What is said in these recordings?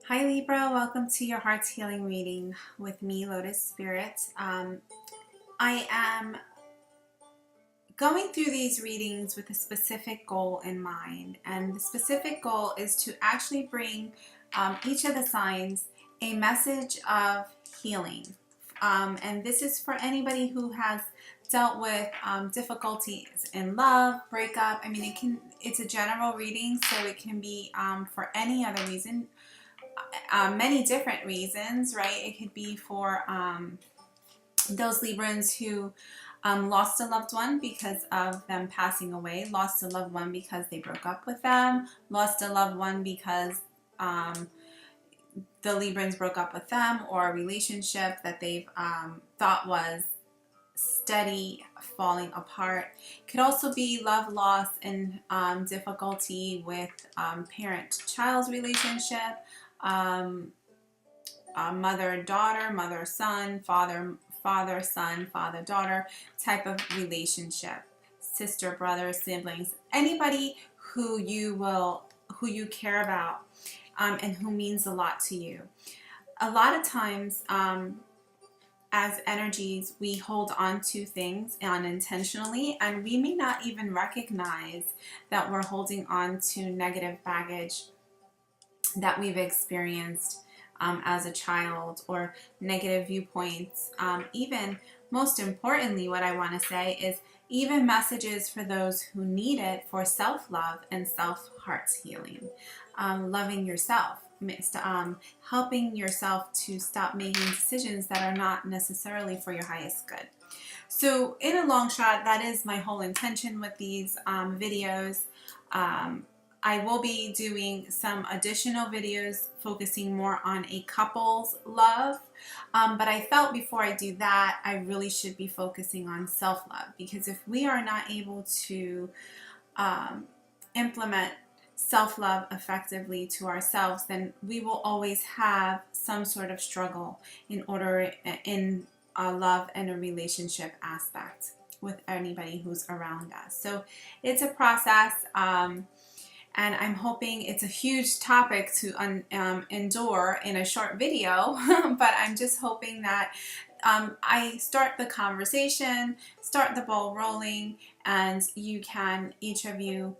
Hi Libra, welcome to your Heart's Healing reading with me, Lotus Spirit. I am going through these readings with a specific goal in mind, and the specific goal is to actually bring each of the signs a message of healing. And this is for anybody who has dealt with difficulties in love, breakup. I mean, it's a general reading, so it can be for any other reason. Many different reasons, right? It could be for those Librans who lost a loved one because of them passing away, lost a loved one because they broke up with them, lost a loved one because the Librans broke up with them, or a relationship that they've thought was steady falling apart. It could also be love loss and difficulty with parent-child relationship, mother-daughter, mother-son, father-son, father-daughter type of relationship, sister, brother, siblings, anybody who you care about and who means a lot to you. A lot of times, as energies, we hold on to things unintentionally, and we may not even recognize that we're holding on to negative baggage that we've experienced as a child, or negative viewpoints. Even most importantly, what I want to say is even messages for those who need it for self-love and self-heart's healing. Loving yourself, helping yourself to stop making decisions that are not necessarily for your highest good. So in a long shot, that is my whole intention with these videos. I will be doing some additional videos focusing more on a couple's love, but I felt before I do that, I really should be focusing on self-love, because if we are not able to implement self-love effectively to ourselves, then we will always have some sort of struggle in a love and a relationship aspect with anybody who's around us. So it's a process. And I'm hoping it's a huge topic to endure in a short video, but I'm just hoping that I start the conversation, start the ball rolling, and you can, each of you,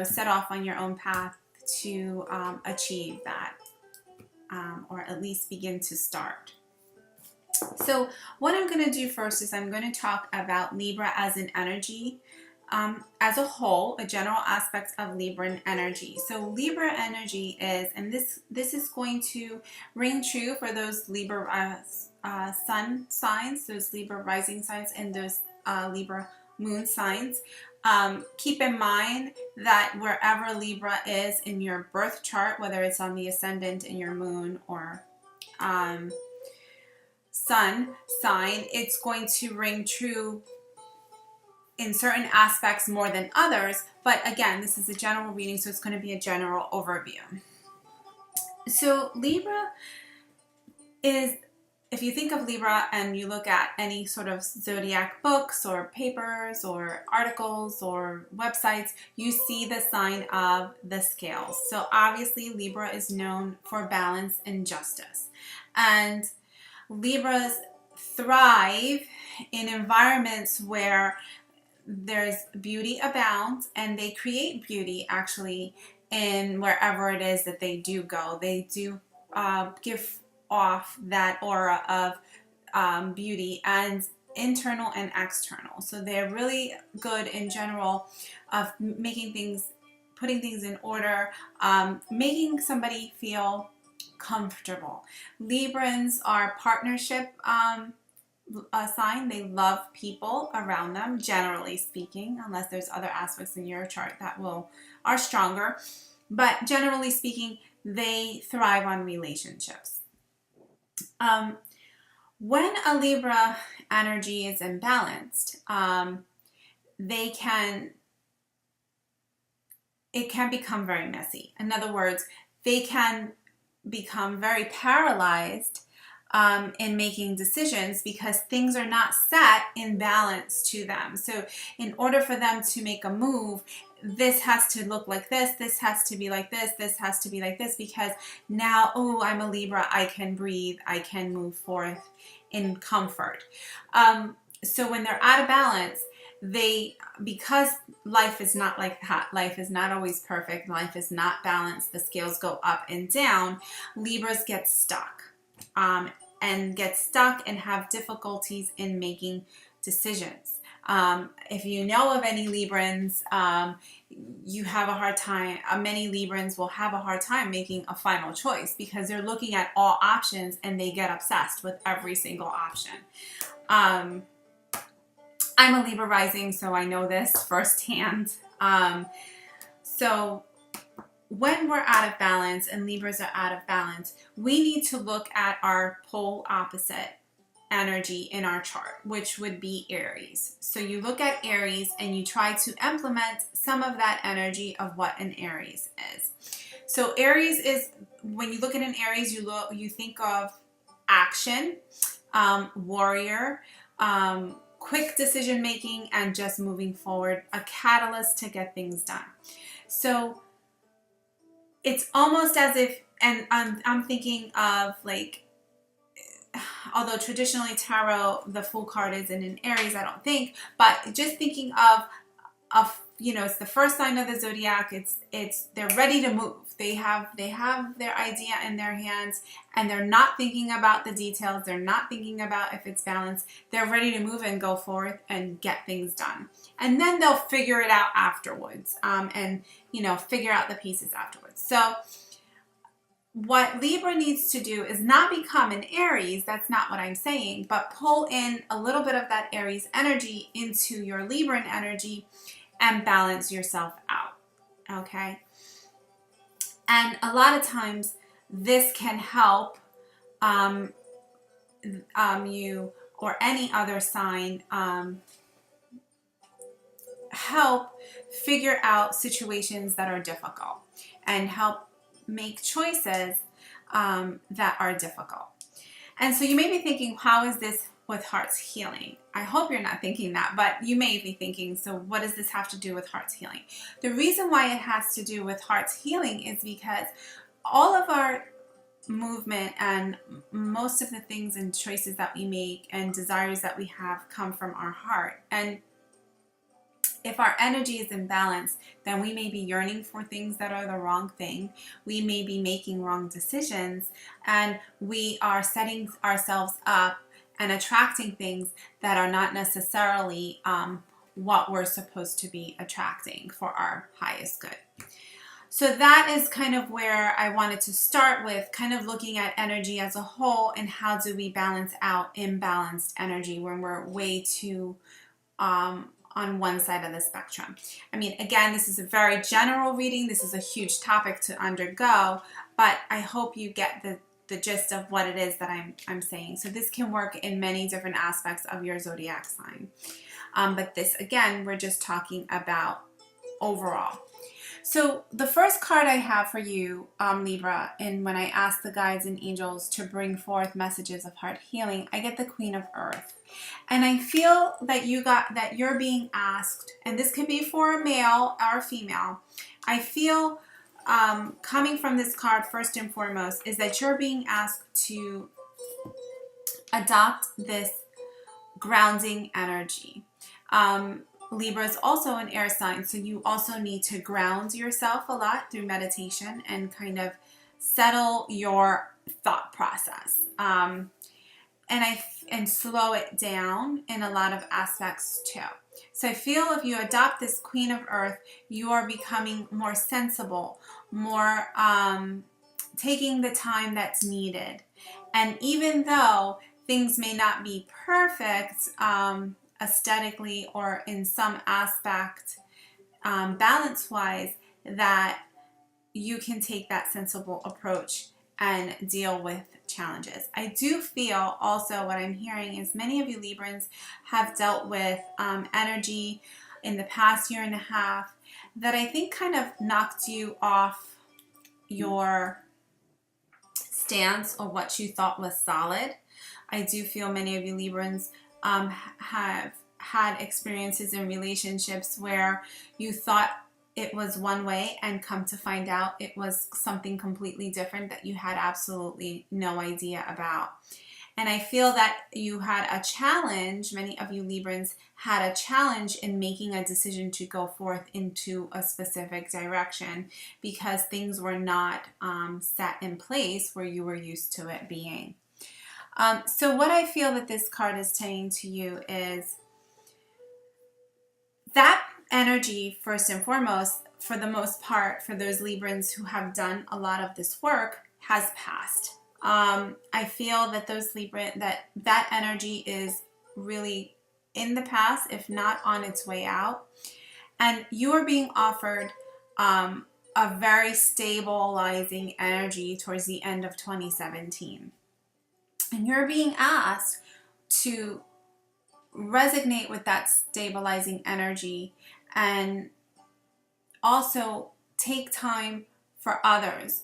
set off on your own path to achieve that, or at least begin to start. So what I'm going to do first is I'm going to talk about Libra as an energy. As a whole, a general aspect of Libran energy. So Libra energy is, and this is going to ring true for those Libra sun signs, those Libra rising signs, and those Libra moon signs. Keep in mind that wherever Libra is in your birth chart, whether it's on the ascendant in your moon or sun sign, it's going to ring true in certain aspects more than others, but again, this is a general reading, so it's going to be a general overview. So Libra is, if you think of Libra and you look at any sort of zodiac books or papers or articles or websites, you see the sign of the scales. So obviously Libra is known for balance and justice, and Libras thrive in environments where there's beauty abounds, and they create beauty actually in wherever it is that they do go. They do give off that aura of beauty, and internal and external. So they're really good in general of making things, putting things in order, making somebody feel comfortable. Librans are partnership sign. They love people around them, generally speaking, unless there's other aspects in your chart that are stronger. But generally speaking, they thrive on relationships. When a Libra energy is imbalanced, it can become very messy. In other words, they can become very paralyzed in making decisions, because things are not set in balance to them. So in order for them to make a move, this has to look like this has to be like this has to be like this, because now, oh, I'm a Libra, I can breathe, I can move forth in comfort. So when they're out of balance, because life is not like that, life is not always perfect, life is not balanced, the scales go up and down, Libras get stuck, and have difficulties in making decisions. If you know of any Librans, you have a hard time, many Librans will have a hard time making a final choice because they're looking at all options and they get obsessed with every single option. I'm a Libra rising, so I know this firsthand. So when we're out of balance and Libras are out of balance, we need to look at our pole opposite energy in our chart, which would be Aries. So you look at Aries and you try to implement some of that energy of what an Aries is. So Aries is, when you look at an Aries, you think of action, warrior, quick decision making, and just moving forward, a catalyst to get things done. So it's almost as if, and I'm thinking of like, although traditionally tarot, the Fool card isn't in Aries, I don't think, but just thinking of it's the first sign of the zodiac. It's they're ready to move. They have their idea in their hands, and they're not thinking about the details. They're not thinking about if it's balanced. They're ready to move and go forth and get things done. And then they'll figure it out afterwards, and figure out the pieces afterwards. So what Libra needs to do is not become an Aries, that's not what I'm saying, but pull in a little bit of that Aries energy into your Libran energy and balance yourself out, okay? And a lot of times this can help you or any other sign help figure out situations that are difficult and help make choices that are difficult. And so you may be thinking, how is this with heart's healing? I hope you're not thinking that, but you may be thinking, so what does this have to do with heart's healing? The reason why it has to do with heart's healing is because all of our movement and most of the things and choices that we make and desires that we have come from our heart. And if our energy is imbalanced, then we may be yearning for things that are the wrong thing. We may be making wrong decisions, and we are setting ourselves up and attracting things that are not necessarily what we're supposed to be attracting for our highest good. So that is kind of where I wanted to start with, kind of looking at energy as a whole and how do we balance out imbalanced energy when we're way too on one side of the spectrum. I mean, again, this is a very general reading. This is a huge topic to undergo, but I hope you get the gist of what it is that I'm saying. So this can work in many different aspects of your zodiac sign. But this, again, we're just talking about overall. So the first card I have for you, Libra, and when I ask the guides and angels to bring forth messages of heart healing, I get the Queen of Earth. And I feel that you're being asked, and this could be for a male or a female, I feel coming from this card first and foremost is that you're being asked to adopt this grounding energy. Libra is also an air sign, so you also need to ground yourself a lot through meditation and kind of settle your thought process and slow it down in a lot of aspects too. So I feel if you adopt this Queen of Earth, you are becoming more sensible, more taking the time that's needed. And even though things may not be perfect, aesthetically or in some aspect balance-wise, that you can take that sensible approach and deal with challenges. I do feel also what I'm hearing is many of you Librans have dealt with energy in the past year and a half that I think kind of knocked you off your stance or what you thought was solid. I do feel many of you Librans have had experiences in relationships where you thought it was one way and come to find out it was something completely different that you had absolutely no idea about. And I feel that you had a challenge, many of you Librans had a challenge in making a decision to go forth into a specific direction because things were not set in place where you were used to it being. So what I feel that this card is saying to you is that energy, first and foremost, for the most part, for those Librans who have done a lot of this work, has passed. I feel that that energy is really in the past, if not on its way out. And you are being offered a very stabilizing energy towards the end of 2017. And you're being asked to resonate with that stabilizing energy and also take time for others.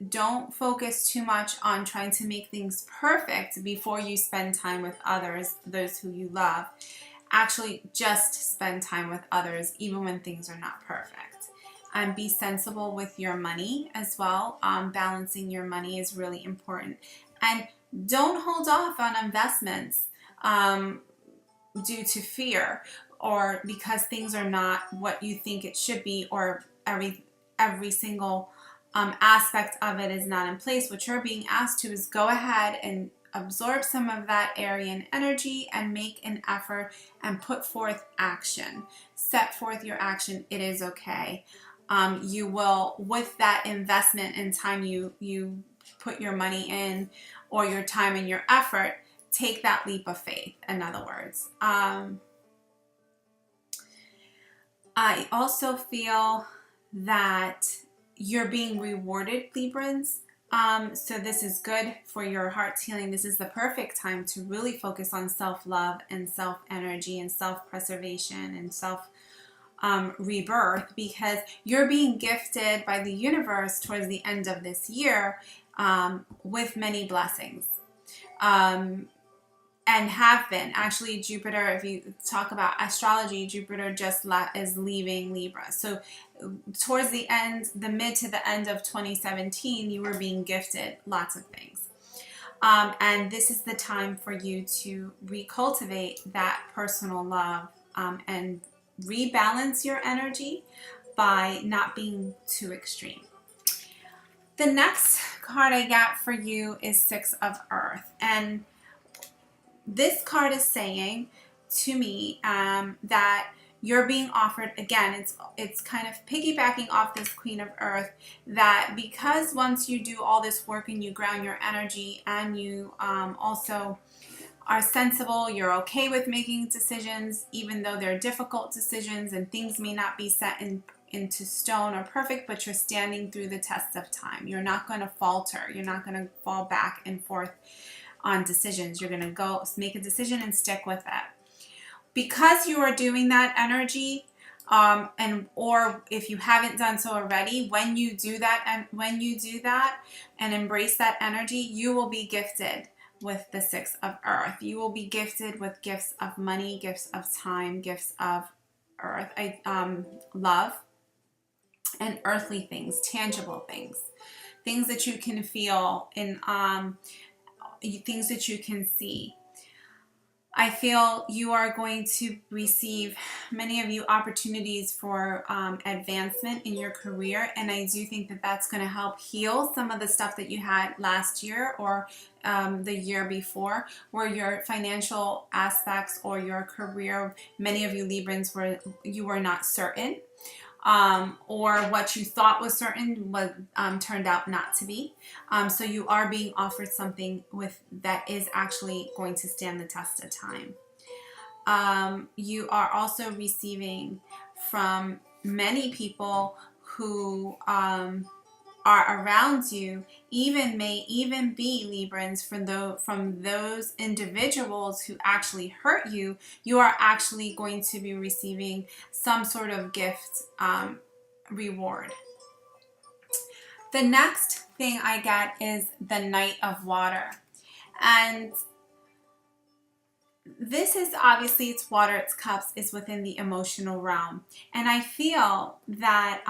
Don't focus too much on trying to make things perfect before you spend time with others, those who you love. Actually, just spend time with others, even when things are not perfect. And be sensible with your money as well. Balancing your money is really important. And don't hold off on investments due to fear or because things are not what you think it should be, or every single aspect of it is not in place. What you're being asked to is go ahead and absorb some of that Aryan energy and make an effort and put forth action. Set forth your action. It is okay. You will, with that investment and time you put your money in, or your time and your effort, take that leap of faith, in other words. I also feel that you're being rewarded, Librans. So this is good for your heart's healing. This is the perfect time to really focus on self-love and self-energy and self-preservation and self-rebirth, because you're being gifted by the universe towards the end of this year with many blessings. And have been. Actually, Jupiter, if you talk about astrology, Jupiter just is leaving Libra. So towards the end, the mid to the end of 2017, you were being gifted lots of things. And this is the time for you to recultivate that personal love and rebalance your energy by not being too extreme. The next card I got for you is Six of Earth. And this card is saying to me that you're being offered, again, it's kind of piggybacking off this Queen of Earth, that because once you do all this work and you ground your energy and you also are sensible, you're okay with making decisions, even though they're difficult decisions and things may not be set into stone or perfect, but you're standing through the test of time. You're not going to falter. You're not going to fall back and forth on decisions. You're going to go make a decision and stick with it. Because you are doing that energy, or if you haven't done so already, when you do that and embrace that energy, you will be gifted with the Six of Earth. You will be gifted with gifts of money, gifts of time, gifts of earth, love, and earthly things, tangible things, things that you can feel in things that you can see. I feel you are going to receive, many of you, opportunities for advancement in your career, and I do think that that's going to help heal some of the stuff that you had last year or the year before, where your financial aspects or your career, many of you Librans you were not certain. Or what you thought was certain was turned out not to be. So you are being offered something that is actually going to stand the test of time. You are also receiving from many people who are around you, may even be Librans, from those individuals who actually hurt you. You are actually going to be receiving some sort of gift reward. The next thing I get is the Knight of Water. And this is obviously, it's water, it's cups, it's within the emotional realm. And I feel that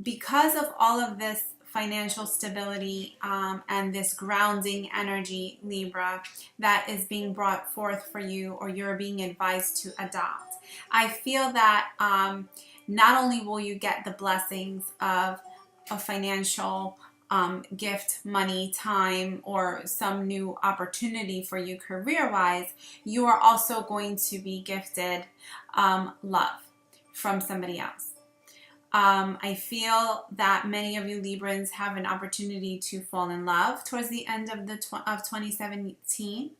because of all of this financial stability and this grounding energy, Libra, that is being brought forth for you, or you're being advised to adopt, I feel that not only will you get the blessings of a financial gift, money, time, or some new opportunity for you career-wise, you are also going to be gifted love from somebody else. I feel that many of you Librans have an opportunity to fall in love towards the end of 2017,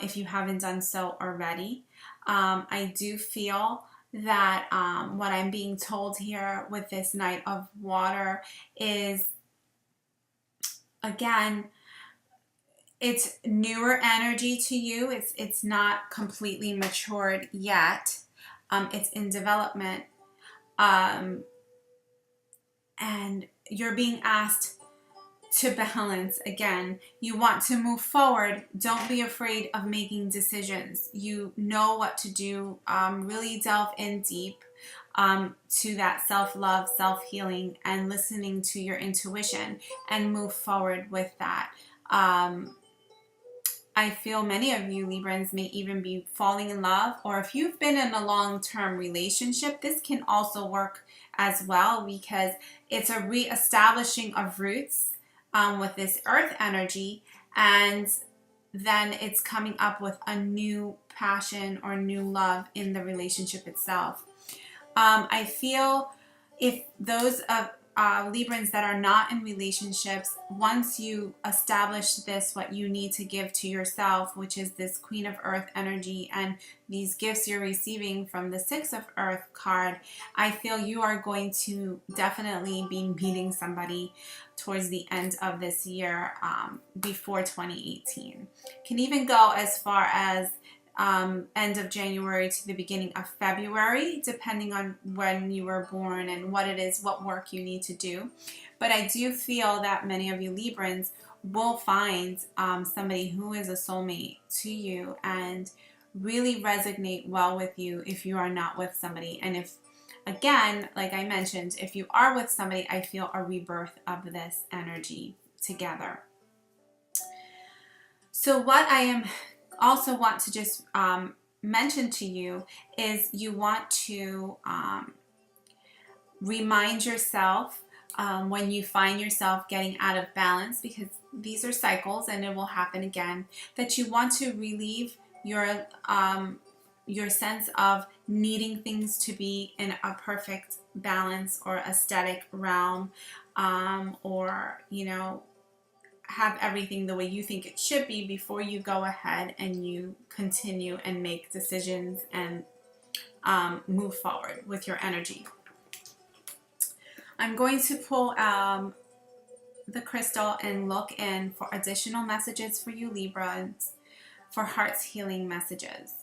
if you haven't done so already. I do feel that what I'm being told here with this Knight of Water is, again, it's newer energy to you. It's not completely matured yet. It's in development. And you're being asked to balance. Again, you want to move forward. Don't be afraid of making decisions. You know what to do. Really delve in deep to that self-love, self-healing, and listening to your intuition, and move forward with that. I feel many of you Librans may even be falling in love, or if you've been in a long-term relationship, this can also work as well, because it's a re-establishing of roots with this earth energy, and then it's coming up with a new passion or new love in the relationship itself. I feel if those Librans that are not in relationships, once you establish this, what you need to give to yourself, which is this Queen of Earth energy and these gifts you're receiving from the Six of Earth card, I feel you are going to definitely be meeting somebody towards the end of this year, before 2018. Can even go as far as end of January to the beginning of February, depending on when you were born and what it is, what work you need to do. But I do feel that many of you Librans will find somebody who is a soulmate to you and really resonate well with you if you are not with somebody. And if, again, like I mentioned, if you are with somebody, I feel a rebirth of this energy together. So what I am also want to just mention to you is you want to remind yourself when you find yourself getting out of balance, because these are cycles and it will happen again, that you want to relieve your sense of needing things to be in a perfect balance or aesthetic realm, or, you know, have everything the way you think it should be before you go ahead and you continue and make decisions and move forward with your energy. I'm going to pull the crystal and look in for additional messages for you Librans, for heart's healing messages.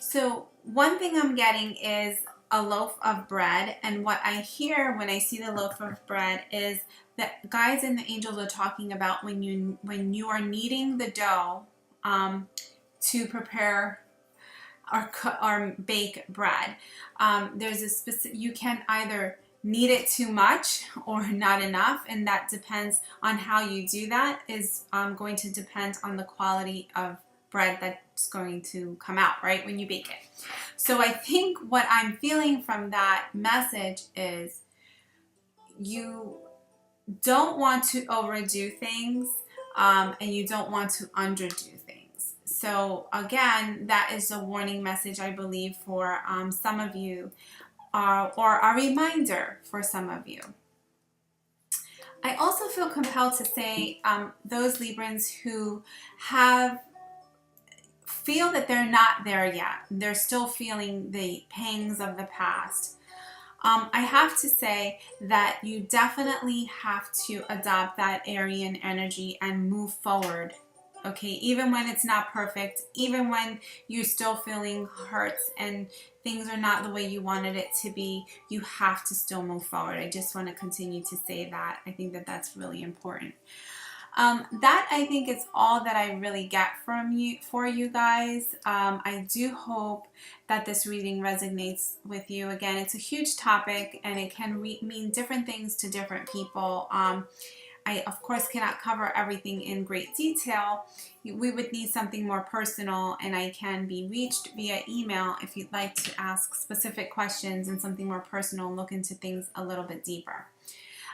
So one thing I'm getting is a loaf of bread, and what I hear when I see the loaf of bread is that guides and the angels are talking about when you are kneading the dough to prepare or bake bread. There's a specific, you can either knead it too much or not enough, and that depends on how you do that. Is going to depend on the quality of bread that's going to come out, right, when you bake it. So I think what I'm feeling from that message is you don't want to overdo things, and you don't want to underdo things. So again, that is a warning message, I believe, for some of you, or a reminder for some of you. I also feel compelled to say those Librans who feel that they're not there yet, they're still feeling the pangs of the past. I have to say that you definitely have to adopt that Aryan energy and move forward Okay, even when it's not perfect, even when you're still feeling hurts and things are not the way you wanted it to be, you have to still move forward. I just want to continue to say that. I think that that's really important. That I think is all that I really get from you for you guys. I do hope that this reading resonates with you. Again, it's a huge topic and it can mean different things to different people. I, of course, cannot cover everything in great detail. We would need something more personal, and I can be reached via email if you'd like to ask specific questions and something more personal and look into things a little bit deeper.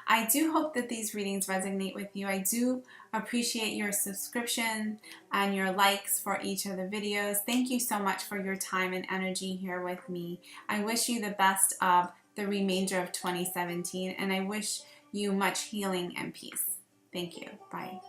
I do hope that these readings resonate with you. I do appreciate your subscription and your likes for each of the videos. Thank you so much for your time and energy here with me. I wish you the best of the remainder of 2017, and I wish you much healing and peace. Thank you. Bye.